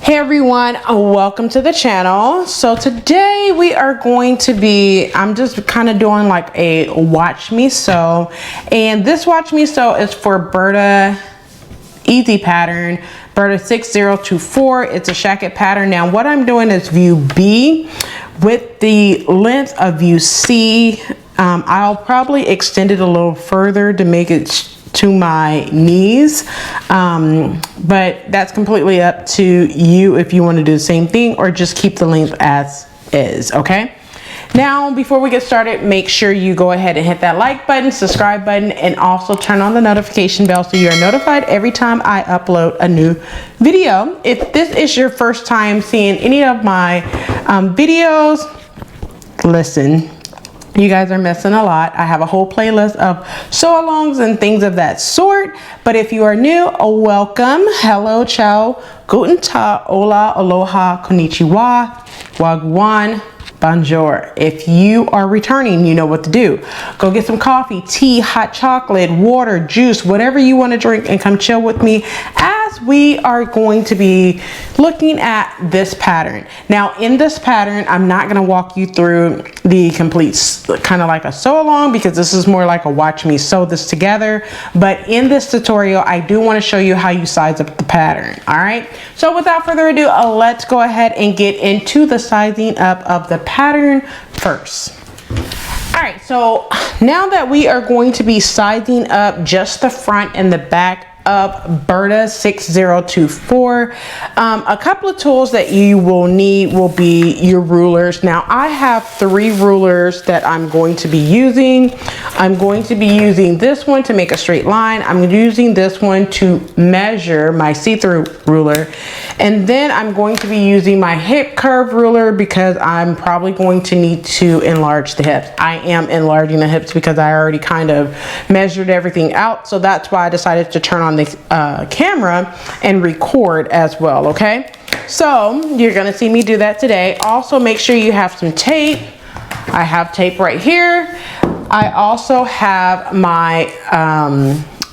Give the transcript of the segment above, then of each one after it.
Hey everyone, welcome to the channel. So today we are going to be, I'm just kind of doing like a watch me sew, and this watch me sew is for Burda easy pattern, Burda 6024. It's a shacket pattern. Now what I'm doing is view B with the length of view C. I'll probably extend it a little further to make it to my knees, but that's completely up to you if you want to do the same thing or just keep the length as is. Okay, now before we get started, make sure you go ahead and hit that like button, subscribe button, and also turn on the notification bell so you are notified every time I upload a new video. If this is your first time seeing any of my videos, listen, you guys are missing a lot. I have a whole playlist of sew-alongs and things of that sort. But if you are new, welcome. Hello, ciao, guten tag, hola, aloha, konnichiwa, wagwan, bonjour. If you are returning, you know what to do. Go get some coffee, tea, hot chocolate, water, juice, whatever you want to drink, and come chill with me as we are going to be looking at this pattern. Now in this pattern, I'm not going to walk you through the complete kind of like a sew along because this is more like a watch me sew this together. But in this tutorial, I do want to show you how you size up the pattern. All right. So without further ado, let's go ahead and get into the sizing up of the pattern first. All right, so now that we are going to be sizing up just the front and the back of Burda 6024, a couple of tools that you will need will be your rulers. Now I have 3 rulers that I'm going to be using. I'm going to be using this one to make a straight line. I'm using this one to measure my see-through ruler, and then I'm going to be using my hip curve ruler because I'm probably going to need to enlarge the hips. I am enlarging the hips because I already kind of measured everything out, so that's why I decided to turn on the camera and record as well. Okay, so you're gonna see me do that today. Also make sure you have some tape. I have tape right here. I also have my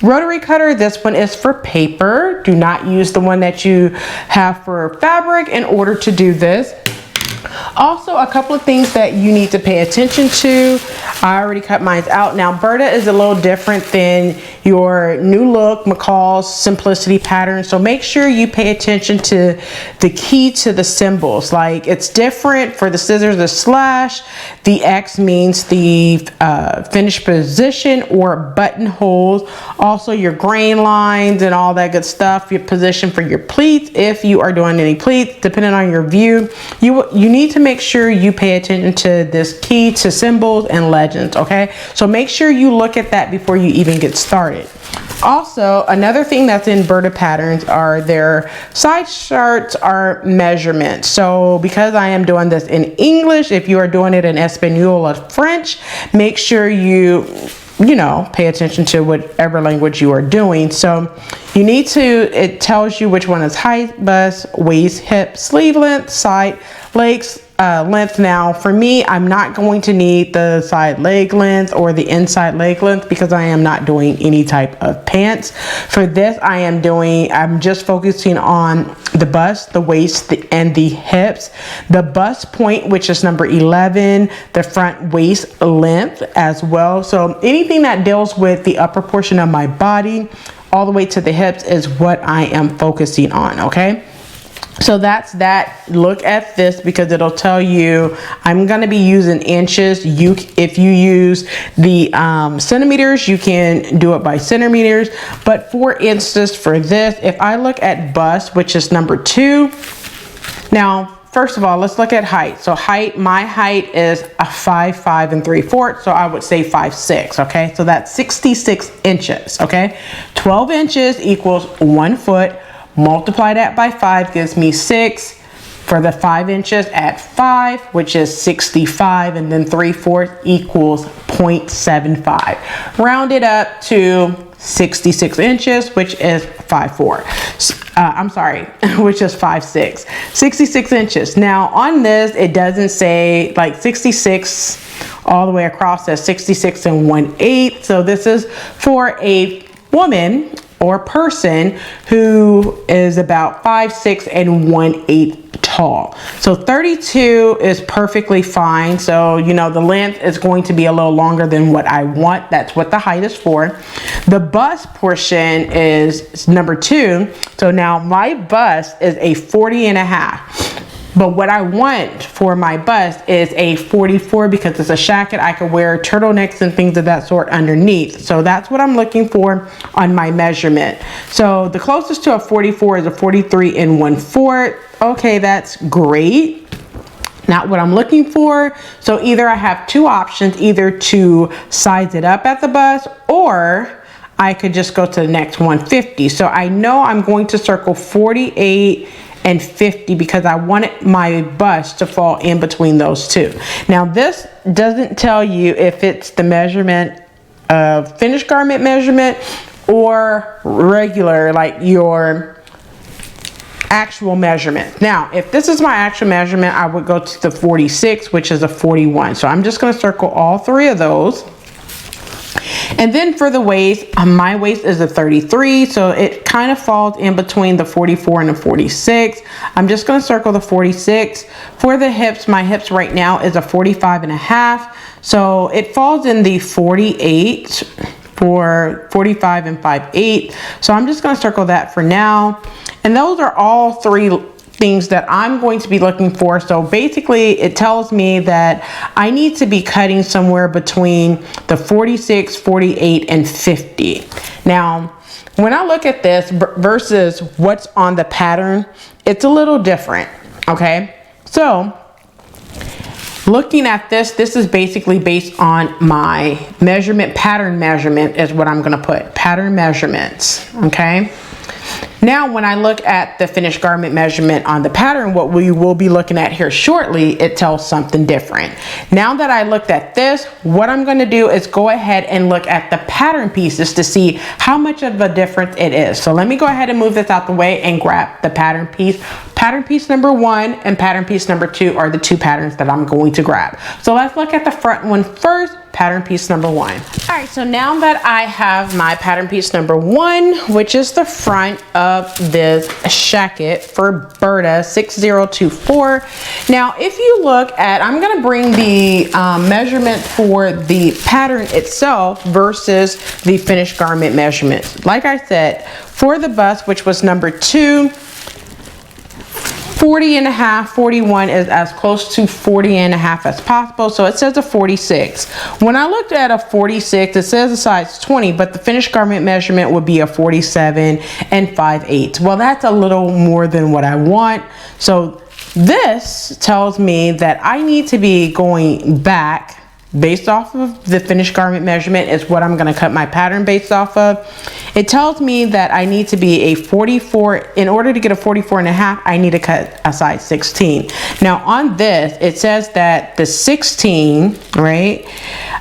rotary cutter. This one is for paper. Do not use the one that you have for fabric in order to do this. Also, a couple of things that you need to pay attention to. I already cut mine out. Now, Burda is a little different than your New Look McCall's Simplicity pattern. So make sure you pay attention to the key to the symbols. Like it's different for the scissors, the slash. The X means the finished position or buttonholes. Also your grain lines and all that good stuff. Your position for your pleats. If you are doing any pleats, depending on your view, you need to make sure you pay attention to this key to symbols and legends. Okay, so make sure you look at that before you even get started. Also, another thing that's in Burda patterns are their side charts are measurements. So because I am doing this in English, if you are doing it in Espanol or French, make sure you know, pay attention to whatever language you are doing. So you need to, it tells you which one is height, bust, waist, hip, sleeve length, side, legs, length. Now for me, I'm not going to need the side leg length or the inside leg length because I am not doing any type of pants. For this, I'm just focusing on the bust, the waist, and the hips. The bust point, which is number 11, the front waist length as well. So anything that deals with the upper portion of my body all the way to the hips is what I am focusing on. Okay, so that's that. Look at this because it'll tell you I'm going to be using inches. If you use the centimeters, you can do it by centimeters. But for instance, for this, if I look at bust, which is number 2. Now, first of all, let's look at height. So height, my height is a 5'5 3/4". So I would say 5'6". Okay, so that's 66 inches. Okay, 12 inches equals 1 foot. Multiply that by 5 gives me 6. For the 5 inches at 5, which is 65, and then 3/4 equals 0.75. Round it up to 66 inches, which is 5'4". I'm sorry, which is 5'6". 66 inches. Now on this, it doesn't say like 66 all the way across. Says 66 and 1/8. So this is for a woman or person who is about 5'6" and 1/8 tall. So 32 is perfectly fine. So, you know, the length is going to be a little longer than what I want. That's what the height is for. The bust portion is number 2. So now my bust is a 40.5. But what I want for my bust is a 44 because it's a shacket. I could wear turtlenecks and things of that sort underneath. So that's what I'm looking for on my measurement. So the closest to a 44 is a 43 1/4. Okay, that's great. Not what I'm looking for. So either I have two options, either to size it up at the bust, or I could just go to the next 150. So I know I'm going to circle 48 and 50 because I wanted my bust to fall in between those two. Now this doesn't tell you if it's the measurement of finished garment measurement or regular, like your actual measurement. Now, if this is my actual measurement, I would go to the 46, which is a 41. So I'm just going to circle all three of those. And then for the waist, my waist is a 33, so it kind of falls in between the 44 and the 46. I'm just going to circle the 46. For the hips, my hips right now is a 45.5, so it falls in the 48 for 45 and 5/8. So I'm just going to circle that for now. And those are all three things that I'm going to be looking for. So basically it tells me that I need to be cutting somewhere between the 46, 48, and 50. Now, when I look at this versus what's on the pattern, it's a little different, okay? So looking at this is basically based on my measurement, pattern measurement is what I'm gonna put, pattern measurements, okay? Now, when I look at the finished garment measurement on the pattern, what we will be looking at here shortly, it tells something different. Now that I looked at this, what I'm going to do is go ahead and look at the pattern pieces to see how much of a difference it is. So let me go ahead and move this out the way and grab the pattern piece. Pattern piece number 1 and pattern piece number 2 are the two patterns that I'm going to grab. So let's look at the front one first. Pattern piece number 1. All right, so now that I have my pattern piece number 1, which is the front of this shacket for Burda 6024. Now, if you look at, I'm gonna bring the measurement for the pattern itself versus the finished garment measurements. Like I said, for the bust, which was number 2, 40.5, 41 is as close to 40.5 as possible. So it says a 46. When I looked at a 46, it says a size 20, but the finished garment measurement would be a 47 and 5/8. Well, that's a little more than what I want. So this tells me that I need to be going back based off of the finished garment measurement is what I'm going to cut my pattern based off of. It tells me that I need to be a 44. In order to get a 44.5, I need to cut a size 16. Now on this, it says that the 16, right?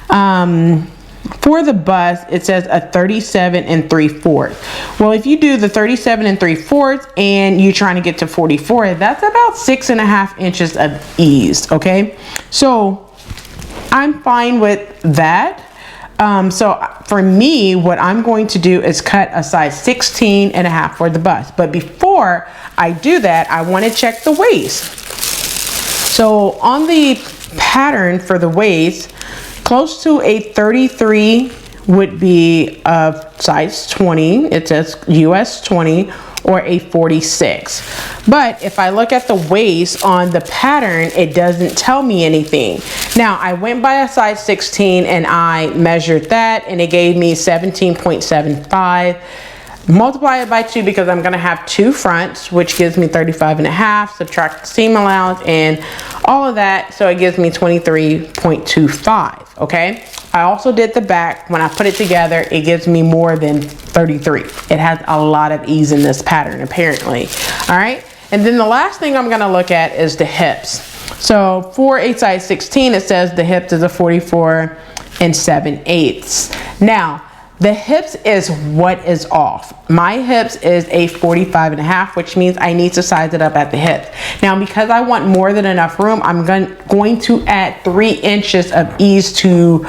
For the bust, it says a 37 3/4. Well, if you do the 37 3/4 and you're trying to get to 44, that's about 6.5 inches of ease, okay? So I'm fine with that. So for me, what I'm going to do is cut a size 16.5 for the bust. But before I do that, I want to check the waist. So on the pattern for the waist, close to a 33 would be a size 20. It says US 20 or a 46. But if I look at the waist on the pattern, it doesn't tell me anything. Now, I went by a size 16 and I measured that and it gave me 17.75. Multiply it by 2 because I'm gonna have 2 fronts, which gives me 35.5, subtract the seam allowance and all of that, so it gives me 23.25, okay? I also did the back. When I put it together, it gives me more than 33. It has a lot of ease in this pattern, apparently, all right? And then the last thing I'm gonna look at is the hips. So for a size 16, it says the hips is a 44 7/8. Now, the hips is what is off. My hips is a 45.5, which means I need to size it up at the hips. Now, because I want more than enough room, I'm going to add 3 inches of ease to,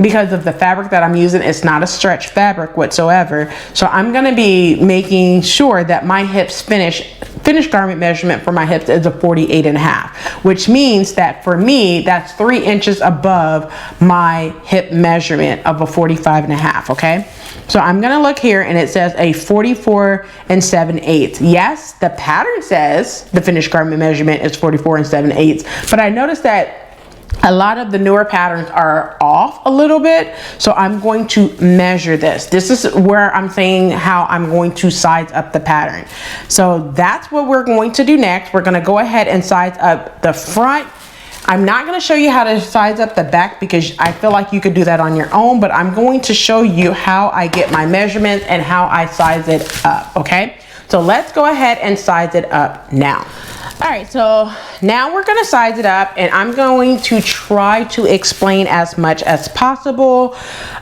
because of the fabric that I'm using, it's not a stretch fabric whatsoever. So I'm gonna be making sure that my hips finished garment measurement for my hips is a 48.5, which means that for me, that's 3 inches above my hip measurement of a 45.5, okay? So I'm gonna look here and it says a 44 7/8. Yes, the pattern says the finished garment measurement is 44 7/8, but I noticed that a lot of the newer patterns are off a little bit. So I'm going to measure this. This is where I'm saying how I'm going to size up the pattern. So that's what we're going to do next. We're gonna go ahead and size up the front. I'm not going to show you how to size up the back because I feel like you could do that on your own, but I'm going to show you how I get my measurements and how I size it up, okay? So let's go ahead and size it up now. All right, so now we're gonna size it up and I'm going to try to explain as much as possible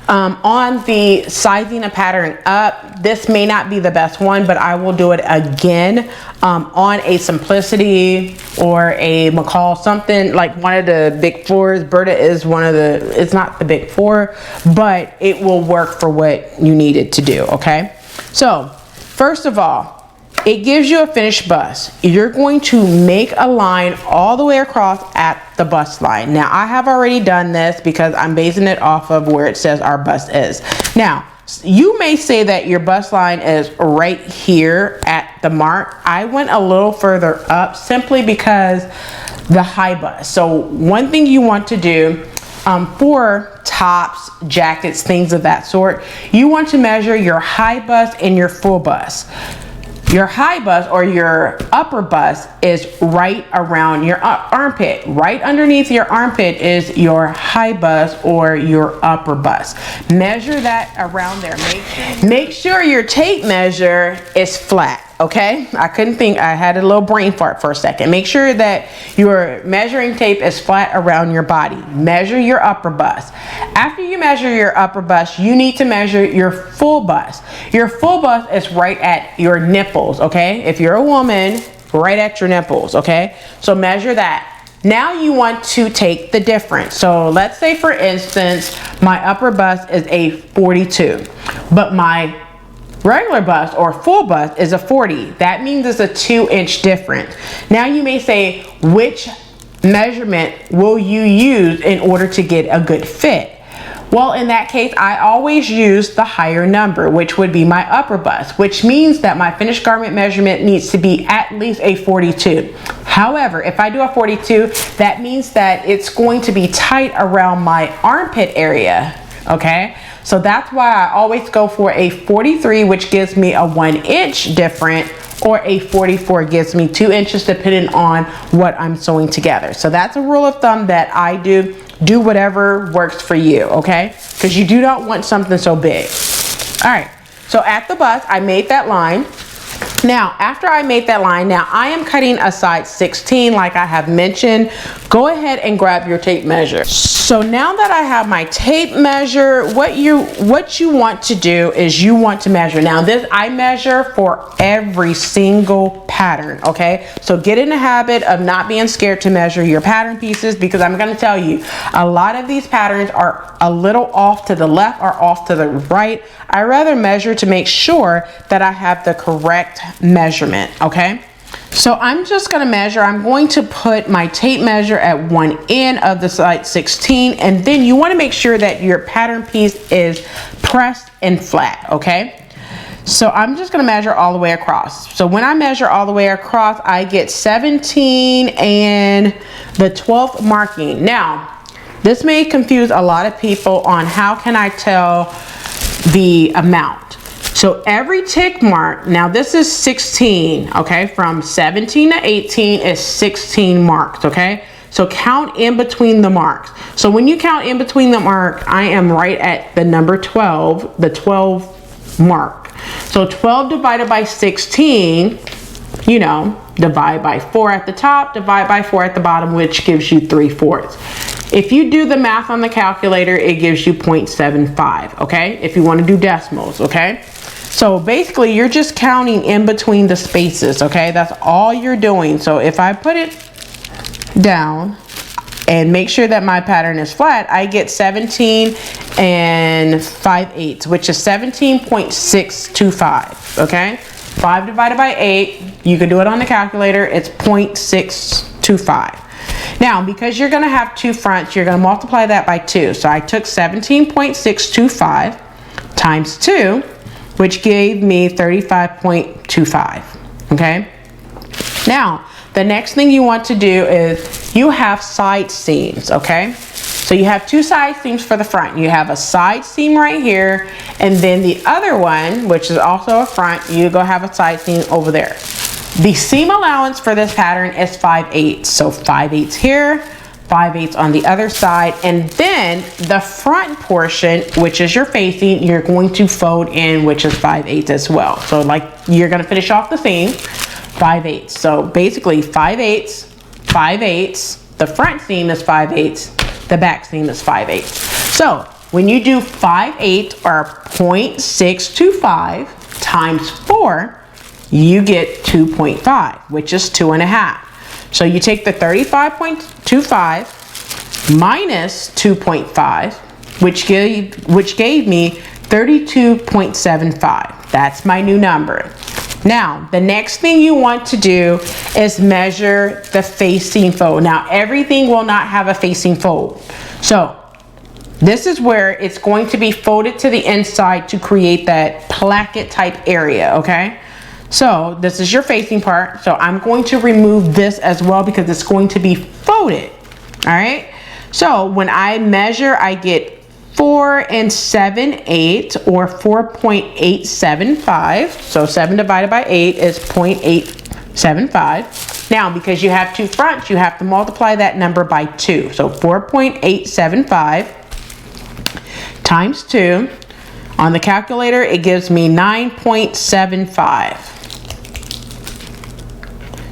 on the sizing a pattern up. This may not be the best one, but I will do it again on a Simplicity or a McCall, something like one of the big fours. Burda is one of the, it's not the big four, but it will work for what you need it to do, okay? So first of all, it gives you a finished bust. You're going to make a line all the way across at the bust line. Now, I have already done this because I'm basing it off of where it says our bust is. Now, you may say that your bust line is right here at the mark. I went a little further up simply because the high bust. So one thing you want to do for tops, jackets, things of that sort, you want to measure your high bust and your full bust. Your high bust or your upper bust is right around your armpit. Right underneath your armpit is your high bust or your upper bust. Measure that around there. Make sure your tape measure is flat, okay? I couldn't think, I had a little brain fart for a second. Make sure that your measuring tape is flat around your body. Measure your upper bust. After you measure your upper bust, you need to measure your full bust. Your full bust is right at your nipples, okay? If you're a woman, right at your nipples, okay? So measure that. Now you want to take the difference. So let's say, for instance, my upper bust is a 42, but my regular bust or full bust is a 40. That means it's a 2-inch difference. Now you may say, which measurement will you use in order to get a good fit? Well, in that case, I always use the higher number, which would be my upper bust, which means that my finished garment measurement needs to be at least a 42. However, if I do a 42, that means that it's going to be tight around my armpit area, okay? So that's why I always go for a 43, which gives me a 1-inch difference, or a 44 gives me 2 inches depending on what I'm sewing together. So that's a rule of thumb that I do. Do whatever works for you, okay? Because you do not want something so big. All right, so at the bust, I made that line. Now, after I made that line, now I am cutting a size 16 like I have mentioned. Go ahead and grab your tape measure. So now that I have my tape measure, what you want to do is you want to measure. Now this, I measure for every single pattern, okay? So get in the habit of not being scared to measure your pattern pieces, because I'm gonna tell you, a lot of these patterns are a little off to the left or off to the right. I rather measure to make sure that I have the correct measurement, okay? So I'm just gonna measure. I'm going to put my tape measure at one end of the size 16, and then you wanna make sure that your pattern piece is pressed and flat, okay? So I'm just gonna measure all the way across. So when I measure all the way across, I get 17 and the 12th marking. Now, this may confuse a lot of people on how can I tell the amount. So every tick mark, now this is 16, okay? From 17 to 18 is 16 marks, okay? So count in between the marks. So when you count in between the mark, I am right at the number 12, the 12 mark. So 12 divided by 16, you know, divide by 4 at the top, divide by 4 at the bottom, which gives you 3/4. If you do the math on the calculator, it gives you 0.75, okay? If you want to do decimals, okay? So basically, you're just counting in between the spaces, okay? That's all you're doing. So if I put it down and make sure that my pattern is flat, I get 17 and 5/8, which is 17.625, okay? 5 divided by 8, you can do it on the calculator, it's 0.625. Now, because you're gonna have two fronts, you're gonna multiply that by 2. So I took 17.625 times 2, which gave me 35.25, okay? Now, the next thing you want to do is you have side seams, okay? So you have two side seams for the front. You have a side seam right here, and then the other one, which is also a front, you go have a side seam over there. The seam allowance for this pattern is 5/8. So 5/8 here, 5/8 on the other side, and then the front portion, which is your facing, you're going to fold in, which is 5/8 as well. So like you're gonna finish off the seam, 5/8. So basically 5/8, 5/8, the front seam is 5/8, the back seam is 5/8. So when you do 5/8 or 0.625 times 4, you get 2.5, which is 2.5. So you take the 35.25 minus 2.5, which gave me 32.75. That's my new number. Now, the next thing you want to do is measure the facing fold. Now, everything will not have a facing fold. So this is where it's going to be folded to the inside to create that placket type area, okay? So this is your facing part. So I'm going to remove this as well because it's going to be folded, all right? So when I measure, I get 4 7/8 or 4.875. So 7 divided by 8 is 0.875. Now, because you have two fronts, you have to multiply that number by 2. So 4.875 times 2. On the calculator, it gives me 9.75.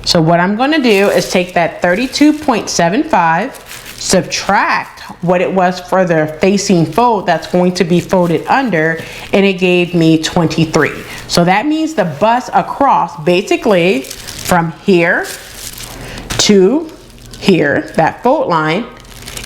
So what I'm going to do is take that 32.75, subtract what it was for the facing fold that's going to be folded under, and it gave me 23. So that means the bust across, basically from here to here, that fold line,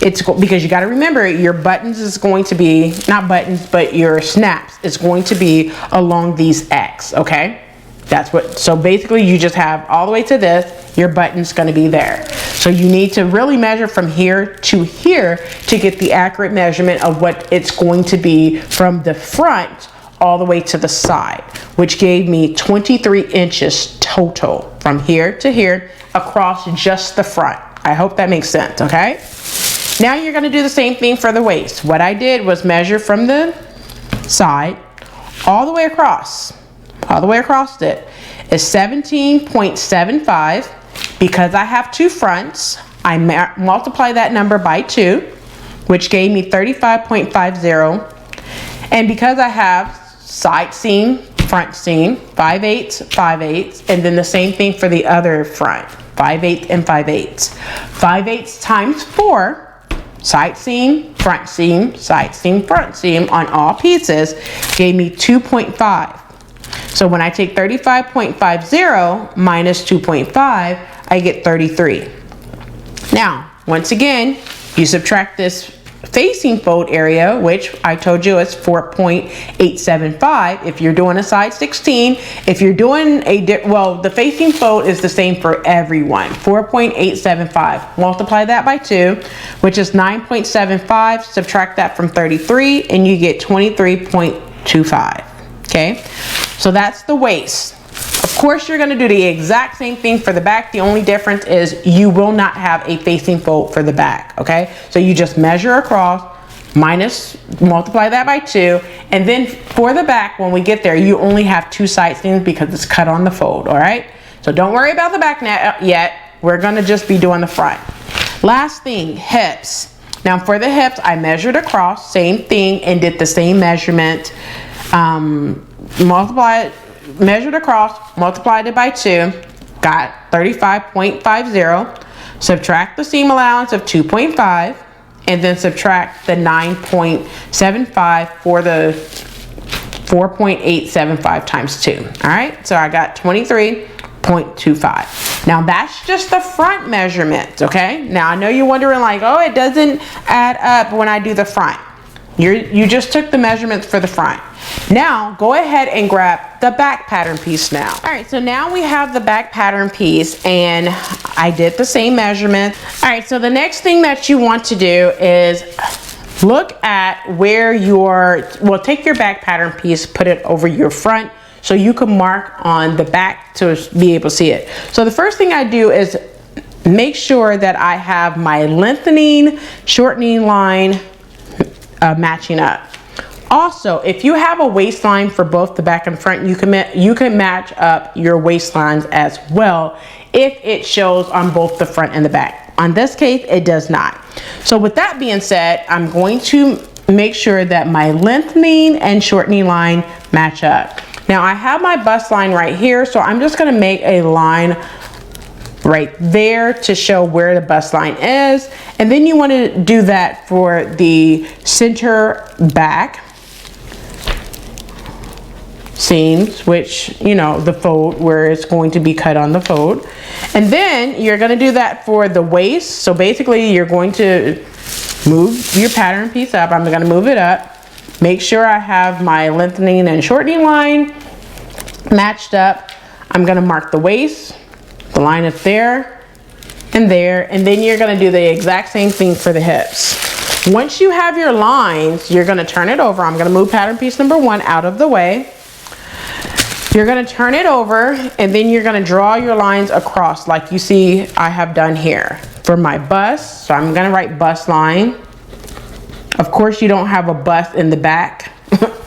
it's because you got to remember your buttons is going to be, not buttons, but your snaps is going to be along these X, okay? That's what, so basically you just have all the way to this, your button's gonna be there. So you need to really measure from here to here to get the accurate measurement of what it's going to be from the front all the way to the side, which gave me 23 inches total from here to here across just the front. I hope that makes sense, okay? Now you're gonna do the same thing for the waist. What I did was measure from the side all the way across. All the way across it is 17.75. Because I have two fronts, I multiply that number by 2, which gave me 35.50. And because I have side seam, front seam, 5/8, 5/8, and then the same thing for the other front, 5/8 and 5/8. 5/8 times 4, side seam, front seam, side seam, front seam on all pieces gave me 2.5. So when I take 35.50 minus 2.5, I get 33. Now, once again, you subtract this facing fold area, which I told you is 4.875. If you're doing a size 16, if you're doing well, the facing fold is the same for everyone, 4.875. Multiply that by 2, which is 9.75. Subtract that from 33, and you get 23.25. Okay, so that's the waist. Of course, you're going to do the exact same thing for the back. The only difference is you will not have a facing fold for the back. Okay, so you just measure across, multiply that by 2, and then for the back, when we get there, you only have 2 side seams because it's cut on the fold. All right, so don't worry about the back yet. We're going to just be doing the front. Last thing, hips. Now for the hips, I measured across, same thing, and did the same measurement. Measured across, multiplied it by 2, got 35.50. Subtract the seam allowance of 2.5, and then subtract the 9.75 for the 4.875 times 2. All right, so I got 23.25. Now that's just the front measurement, okay? Now I know you're wondering like, oh, it doesn't add up when I do the front. You just took the measurements for the front. Now go ahead and grab the back pattern piece now. All right, so now we have the back pattern piece and I did the same measurement. All right, so the next thing that you want to do is look at where well, take your back pattern piece, put it over your front so you can mark on the back to be able to see it. So the first thing I do is make sure that I have my lengthening, shortening line matching up. Also, if you have a waistline for both the back and front, you can match up your waistlines as well if it shows on both the front and the back. On this case, it does not. So with that being said, I'm going to make sure that my lengthening and shortening line match up. Now I have my bust line right here, so I'm just going to make a line right there to show where the bust line is, and then you want to do that for the center back seams, which, you know, the fold where it's going to be cut on the fold, and then you're going to do that for the waist. So basically you're going to move your pattern piece up. I'm going to move it up, make sure I have my lengthening and shortening line matched up. I'm going to mark the waist. The line is there, and then you're going to do the exact same thing for the hips. Once you have your lines, you're going to turn it over. I'm going to move pattern piece number 1 out of the way. You're going to turn it over, and then you're going to draw your lines across like you see I have done here for my bust. So I'm going to write bust line. Of course, you don't have a bust in the back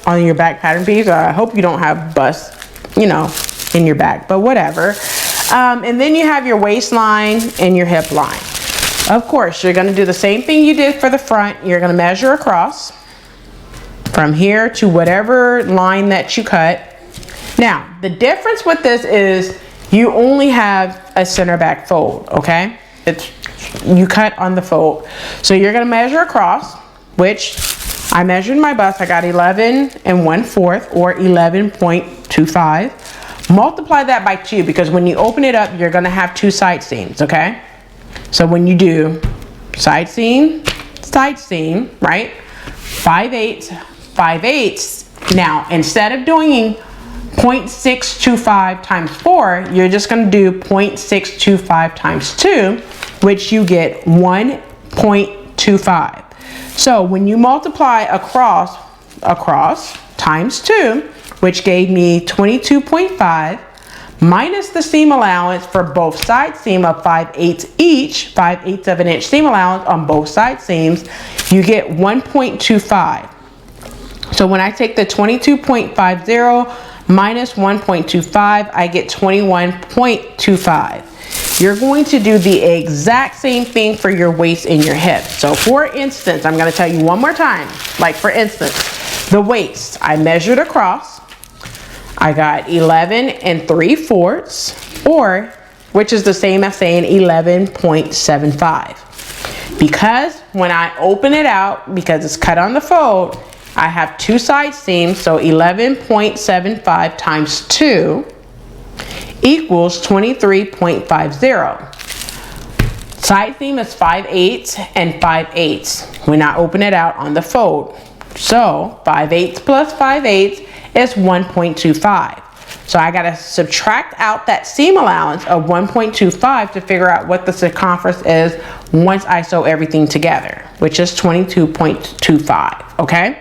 on your back pattern piece. I hope you don't have bust, you know, in your back, but whatever. And then you have your waistline and your hip line. Of course, you're going to do the same thing you did for the front. You're going to measure across from here to whatever line that you cut. Now, the difference with this is you only have a center back fold, okay? You cut on the fold. So you're going to measure across, which I measured my bust. I got 11 1/4 or 11.25. Multiply that by 2 because when you open it up, you're going to have 2 side seams, okay? So when you do side seam, right? 5/8, 5/8. Now, instead of doing 0.625 times 4, you're just going to do 0.625 times 2, which you get 1.25. So when you multiply across times 2, which gave me 22.5, minus the seam allowance for both side seam of 5/8 each, 5/8 of an inch seam allowance on both side seams, you get 1.25. So when I take the 22.50 minus 1.25, I get 21.25. You're going to do the exact same thing for your waist and your hip. So for instance, I'm going to tell you one more time, like for instance, the waist, I measured across. I got 11 3/4, or which is the same as saying 11.75. Because when I open it out, because it's cut on the fold, I have 2 side seams, so 11.75 times 2 equals 23.50. Side seam is 5/8 and 5/8 when I open it out on the fold. So 5/8 plus 5/8 is 1.25. So I got to subtract out that seam allowance of 1.25 to figure out what the circumference is once I sew everything together, which is 22.25, okay?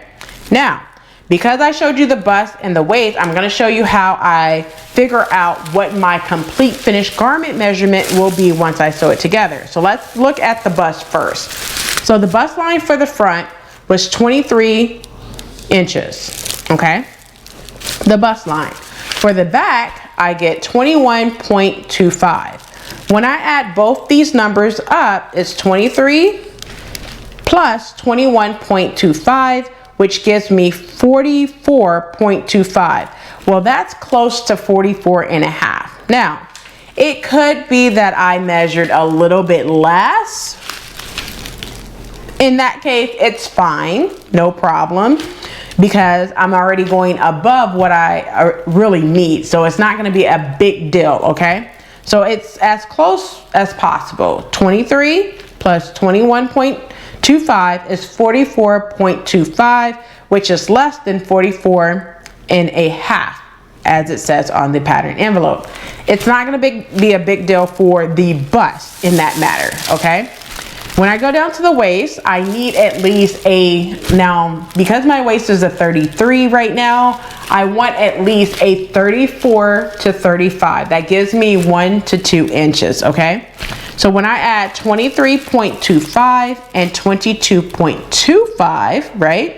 Now, because I showed you the bust and the waist, I'm going to show you how I figure out what my complete finished garment measurement will be once I sew it together. So let's look at the bust first. So the bust line for the front was 23 inches, okay? The bust line. For the back, I get 21.25. When I add both these numbers up, it's 23 plus 21.25, which gives me 44.25. Well, that's close to 44.5. Now, it could be that I measured a little bit less In that case, it's fine, no problem, because I'm already going above what I really need. So it's not gonna be a big deal, okay? So it's as close as possible. 23 plus 21.25 is 44.25, which is less than 44.5, as it says on the pattern envelope. It's not gonna be a big deal for the bust in that matter, okay? When I go down to the waist, I need at least now because my waist is a 33 right now, I want at least a 34 to 35. That gives me 1 to 2 inches, okay? So when I add 23.25 and 22.25, right,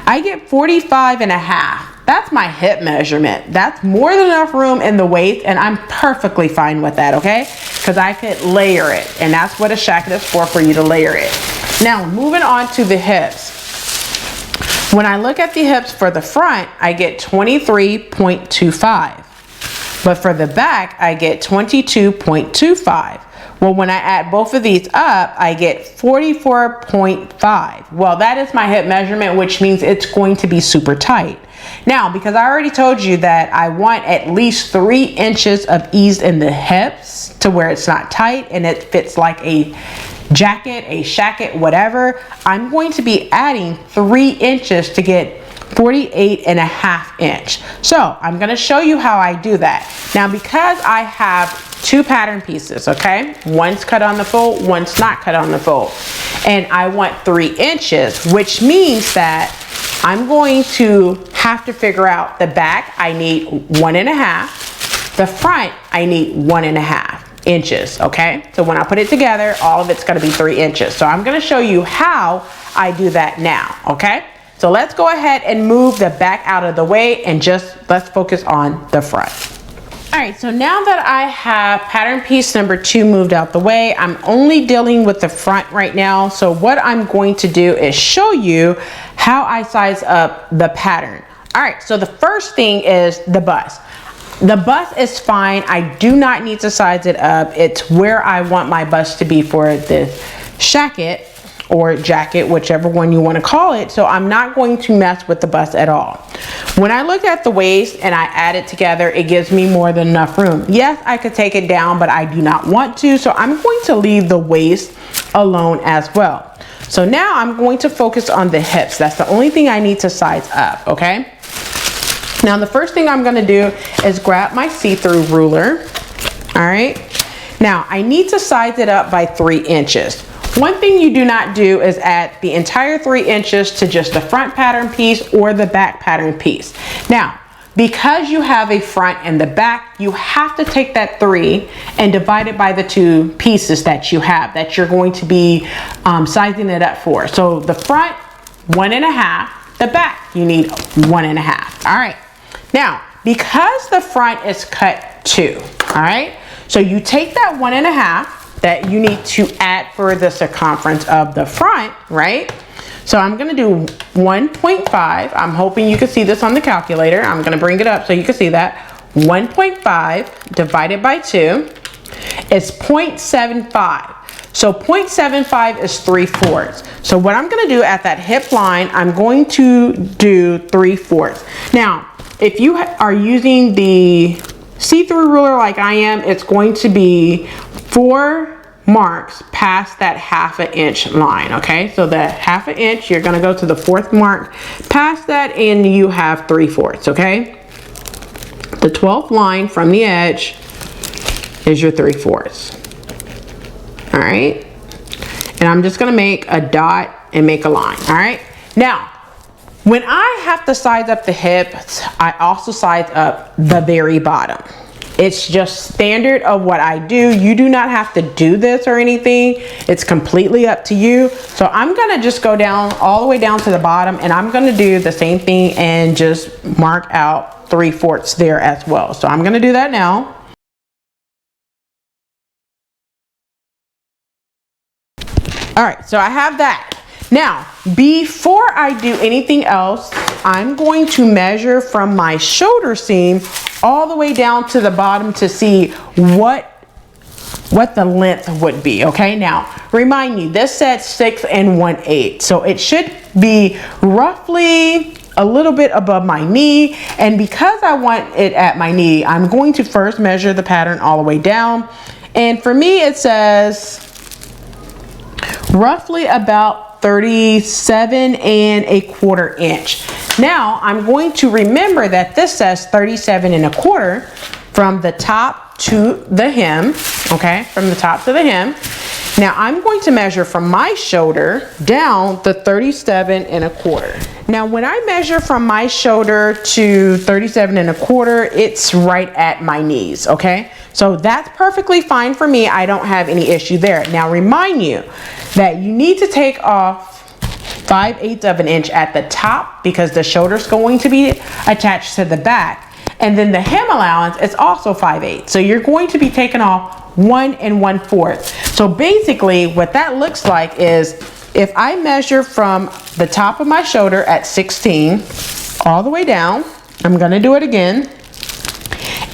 I get 45.5. That's my hip measurement. That's more than enough room in the waist, and I'm perfectly fine with that, okay? Because I could layer it, and that's what a shacket is for you to layer it. Now, moving on to the hips. When I look at the hips for the front, I get 23.25. But for the back, I get 22.25. Well, when I add both of these up, I get 44.5. Well, that is my hip measurement, which means it's going to be super tight. Now, because I already told you that I want at least 3 inches of ease in the hips to where it's not tight and it fits like a jacket, a shacket, whatever, I'm going to be adding 3 inches to get 48.5 inch. So I'm going to show you how I do that. Now, because I have 2 pattern pieces, okay? One's cut on the fold, one's not cut on the fold. And I want 3 inches, which means that I'm going to have to figure out the back, I need 1.5. The front, I need 1.5 inches, okay? So when I put it together, all of it's gonna be 3 inches. So I'm gonna show you how I do that now, okay? So let's go ahead and move the back out of the way and let's focus on the front. All right, so now that I have pattern piece number 2 moved out the way, I'm only dealing with the front right now. So what I'm going to do is show you how I size up the pattern. All right, so the first thing is the bust. The bust is fine. I do not need to size it up. It's where I want my bust to be for this shacket or jacket, whichever one you want to call it. So I'm not going to mess with the bust at all. When I look at the waist and I add it together, it gives me more than enough room. Yes, I could take it down, but I do not want to. So I'm going to leave the waist alone as well. So now I'm going to focus on the hips. That's the only thing I need to size up, okay? Now the first thing I'm gonna do is grab my see-through ruler, all right? Now I need to size it up by 3 inches. One thing you do not do is add the entire 3 inches to just the front pattern piece or the back pattern piece. Now, because you have a front and the back, you have to take that 3 and divide it by the 2 pieces that you have that you're going to be sizing it up for. So the front, 1.5, the back, you need 1.5. All right. Now, because the front is cut 2, all right, so you take that 1.5 that you need to add for the circumference of the front, right? So I'm gonna do 1.5. I'm hoping you can see this on the calculator. I'm gonna bring it up so you can see that. 1.5 divided by 2 is 0.75. So 0.75 is 3/4. So what I'm gonna do at that hip line, I'm going to do 3/4. Now, if you are using the see-through ruler like I am, it's going to be 4 marks past that 1/2 inch line, okay? So that 1/2 inch, you're gonna go to the 4th mark past that and you have 3/4, okay? The 12th line from the edge is your 3/4. All right? And I'm just gonna make a dot and make a line, all right? Now, when I have to size up the hips, I also size up the very bottom. It's just standard of what I do. You do not have to do this or anything. It's completely up to you. So I'm gonna just go down all the way down to the bottom and I'm gonna do the same thing and just mark out 3/4 there as well. So I'm gonna do that now. All right, so I have that. Now, before I do anything else, I'm going to measure from my shoulder seam all the way down to the bottom to see what what the length would be. Okay, now remind you, this said 6 1/8, so it should be roughly a little bit above my knee. And because I want it at my knee, I'm going to first measure the pattern all the way down. And for me, it says roughly about 37 1/4 inch. Now I'm going to remember that this says 37 1/4 from the top to the hem. Okay, from the top to the hem. Now I'm going to measure from my shoulder down the 37 1/4. Now when I measure from my shoulder to 37 1/4, it's right at my knees. Okay, so that's perfectly fine for me. I don't have any issue there. Now remind you that you need to take off 5/8 of an inch at the top because the shoulder's going to be attached to the back. And then the hem allowance is also 5/8. So you're going to be taking off 1 1/4. So basically what that looks like is if I measure from the top of my shoulder at 16 all the way down, I'm gonna do it again,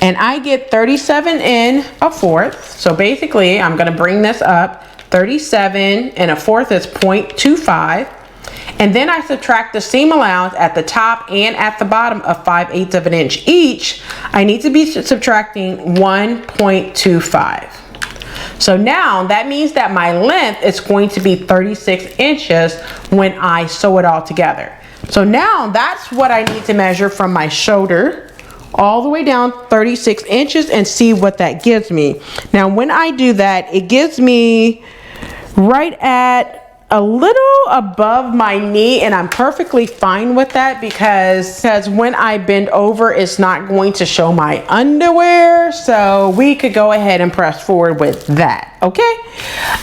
and I get 37 1/4. So basically I'm gonna bring this up. 37 1/4 is 0.25. And then I subtract the seam allowance at the top and at the bottom of 5/8 of an inch each. I need to be subtracting 1.25. So now that means that my length is going to be 36 inches when I sew it all together. So now that's what I need to measure from my shoulder all the way down 36 inches and see what that gives me. Now when I do that, it gives me right at a little above my knee, and I'm perfectly fine with that because when I bend over, it's not going to show my underwear. So we could go ahead and press forward with that. Okay.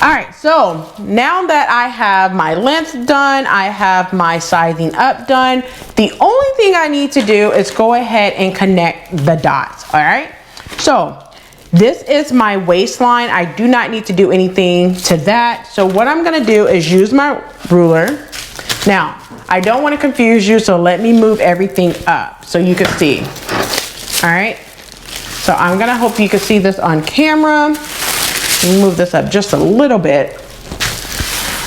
All right. So now that I have my length done, I have my sizing up done. The only thing I need to do is go ahead and connect the dots. All right. So this is my waistline. I do not need to do anything to that. So what I'm gonna do is use my ruler. Now, I don't wanna confuse you, so let me move everything up so you can see. All right, so I'm gonna hope you can see this on camera. Let me move this up just a little bit.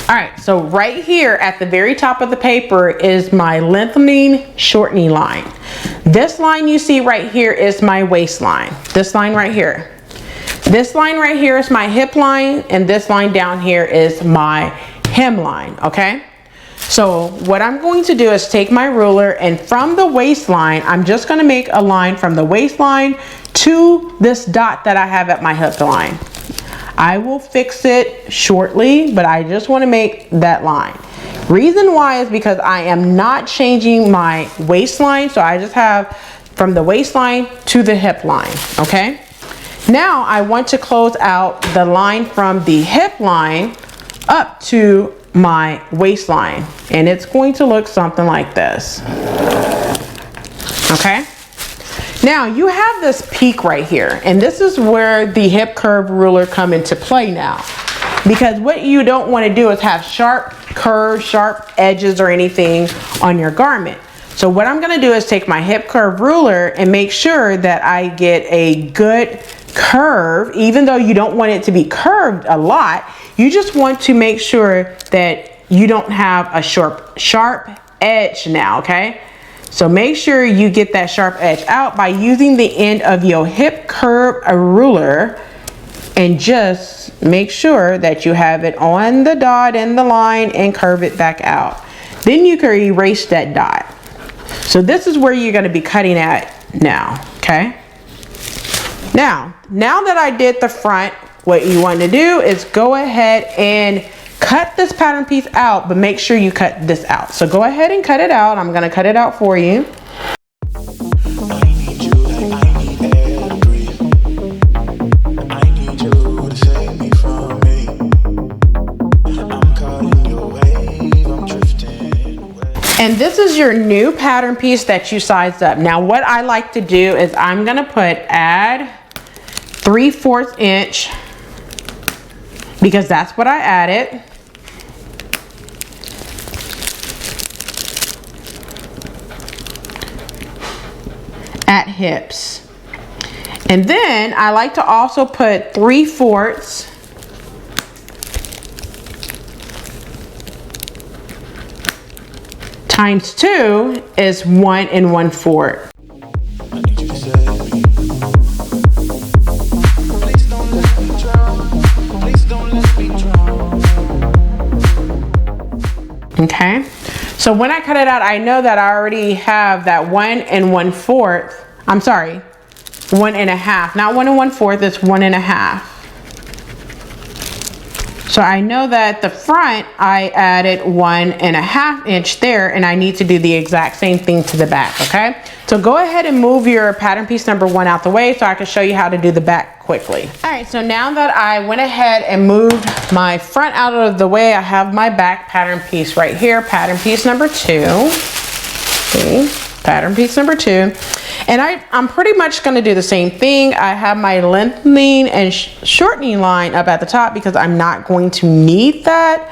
All right, so right here at the very top of the paper is my lengthening, shortening line. This line you see right here is my waistline. This line right here. This line right here is my hip line, and this line down here is my hem line, okay? So what I'm going to do is take my ruler, and from the waistline, I'm just gonna make a line from the waistline to this dot that I have at my hip line. I will fix it shortly, but I just wanna make that line. Reason why is because I am not changing my waistline, so I just have from the waistline to the hip line, okay? Now I want to close out the line from the hip line up to my waistline, and it's going to look something like this. Okay, now you have this peak right here, and this is where the hip curve ruler come into play now, because what you don't want to do is have sharp curves, sharp edges or anything on your garment. So what I'm going to do is take my hip curve ruler and make sure that I get a good curve. Even though you don't want it to be curved a lot, you just want to make sure that you don't have a sharp edge now, okay? So make sure you get that sharp edge out by using the end of your hip curve ruler, and just make sure that you have it on the dot and the line and curve it back out. Then you can erase that dot. So this is where you're going to be cutting at now, okay? Now that I did the front, what you want to do is go ahead and cut this pattern piece out, but make sure you cut this out. So go ahead and cut it out. I'm going to cut it out for you. And this is your new pattern piece that you sized up. Now what I like to do is I'm gonna add 3/4 inch, because that's what I added. At hips. And then I like to also put 3/4 times 2 is 1 1/4. Okay, so when I cut it out, I know that I already have that 1 1/4. I'm sorry, 1 1/2, not 1 1/4, it's 1 1/2. So I know that the front, I added 1 1/2 inch there, and I need to do the exact same thing to the back, okay? So go ahead and move your pattern piece number 1 out the way so I can show you how to do the back quickly. All right, so now that I went ahead and moved my front out of the way, I have my back pattern piece right here, pattern piece number 2. See, pattern piece number 2. And I'm pretty much gonna do the same thing. I have my lengthening and shortening line up at the top because I'm not going to need that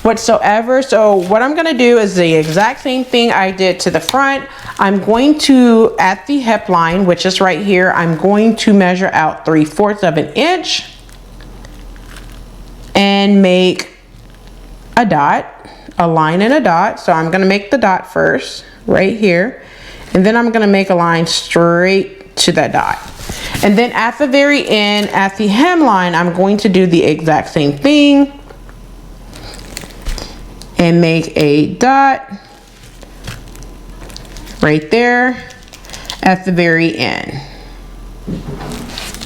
whatsoever. So what I'm gonna do is the exact same thing I did to the front. I'm going to, at the hip line, which is right here, I'm going to measure out 3/4 of an inch and make a dot, a line and a dot. So I'm gonna make the dot first, right here. And then I'm gonna make a line straight to that dot. And then at the very end, at the hemline, I'm going to do the exact same thing and make a dot right there at the very end.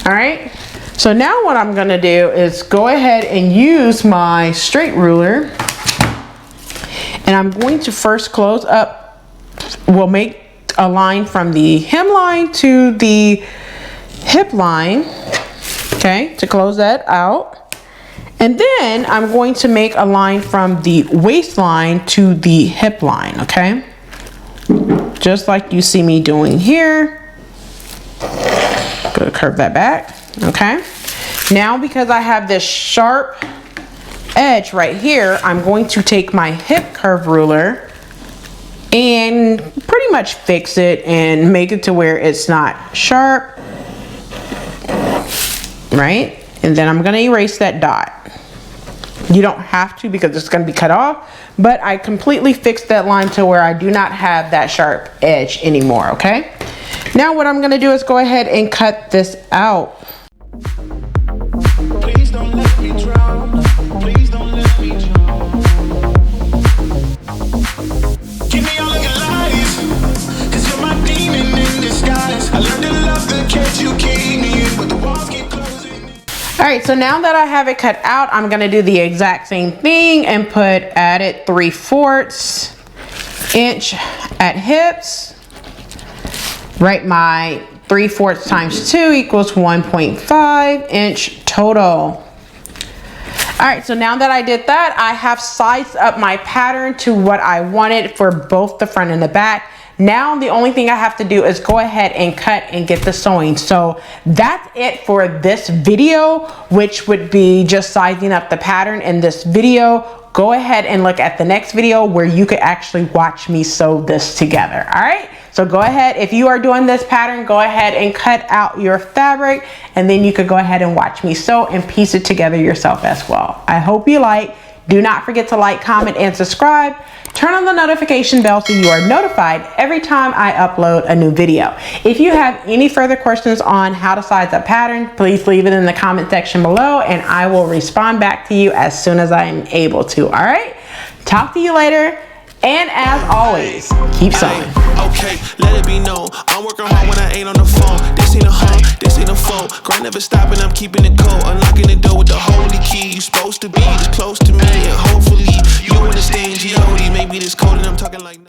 All right, so now what I'm gonna do is go ahead and use my straight ruler, and I'm going to first close up, we'll make a line from the hemline to the hip line, okay, to close that out. And then I'm going to make a line from the waistline to the hip line, okay? Just like you see me doing here. Gonna curve that back, okay? Now because I have this sharp edge right here, I'm going to take my hip curve ruler and pretty much fix it and make it to where it's not sharp, right? And then I'm gonna erase that dot. You don't have to because it's gonna be cut off, but I completely fixed that line to where I do not have that sharp edge anymore, okay? Now what I'm gonna do is go ahead and cut this out. Please don't let me drown. Please don't let me drown. Give me all of your lies, 'cause you're my demon in disguise. I learned to love the cage you gave me, but the walls keep closing. All right, so now that I have it cut out, I'm gonna do the exact same thing and added 3/4 inch at hips. Write my 3/4 times 2 equals 1.5 inch total. All right, so now that I did that, I have sized up my pattern to what I wanted for both the front and the back. Now the only thing I have to do is go ahead and cut and get the sewing. So that's it for this video, which would be just sizing up the pattern in this video. Go ahead and look at the next video where you could actually watch me sew this together. All right, so go ahead, if you are doing this pattern, go ahead and cut out your fabric, and then you could go ahead and watch me sew and piece it together yourself as well. I hope you like. Do not forget to like, comment, and subscribe. Turn on the notification bell so you are notified every time I upload a new video. If you have any further questions on how to size up pattern, please leave it in the comment section below and I will respond back to you as soon as I am able to, all right? Talk to you later, and as always, keep sewing. Okay, let it be known, I'm working hard when I ain't on the phone. This ain't a home, this ain't a phone. Grind never stopping, I'm keeping it cold. Unlocking the door with the holy key. You supposed to be this close to me, and hopefully you understand G.O.D. Maybe this cold and I'm talking like